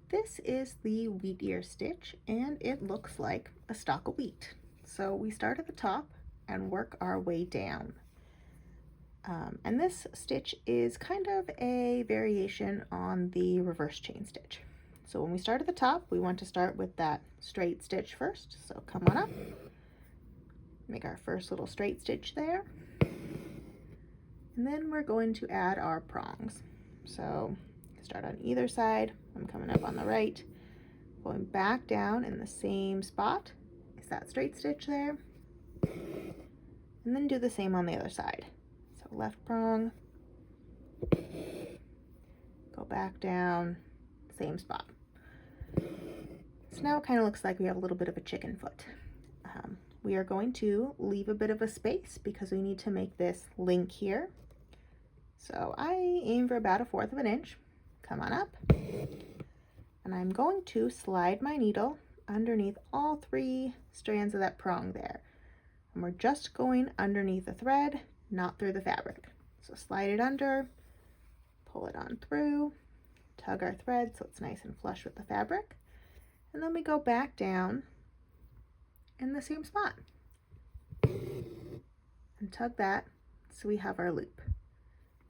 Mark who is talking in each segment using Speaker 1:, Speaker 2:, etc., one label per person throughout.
Speaker 1: This is the Wheatear stitch, and it looks like a stalk of wheat. So we start at the top and work our way down. And this stitch is kind of a variation on the reverse chain stitch. So when we start at the top, we want to start with that straight stitch first. So come on up, make our first little straight stitch there. And then we're going to add our prongs. So start on either side. I'm coming up on the right, going back down in the same spot is that straight stitch there, and then do the same on the other side. So left prong, go back down, same spot. So now it kind of looks like we have a little bit of a chicken foot. We are going to leave a bit of a space because we need to make this link here. So I aim for about 1/4 of an inch. Come on up, and I'm going to slide my needle underneath all 3 strands of that prong there. And we're just going underneath the thread, not through the fabric. So slide it under, pull it on through, tug our thread so it's nice and flush with the fabric, and then we go back down in the same spot and tug that so we have our loop.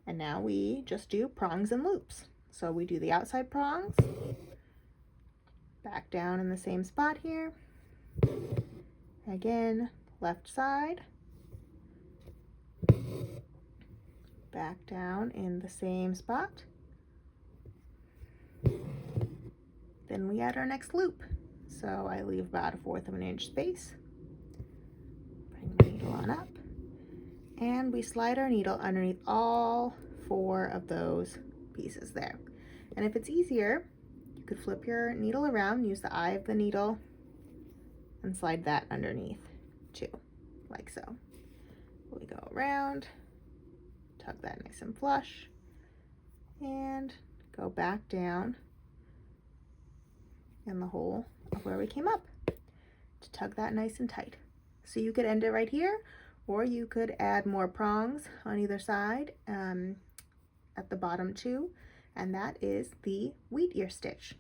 Speaker 1: And now we just do prongs and loops. So we do the outside prongs, back down in the same spot here, again left side, back down in the same spot, then we add our next loop. So I leave about 1/4 of an inch space, bring my needle on up, and we slide our needle underneath all 4 of those pieces there. And if it's easier, you could flip your needle around, use the eye of the needle, and slide that underneath too, like so. We go around, tug that nice and flush, and go back down in the hole of where we came up to tug that nice and tight. So you could end it right here, or you could add more prongs on either side at the bottom too, and that is the Wheatear stitch.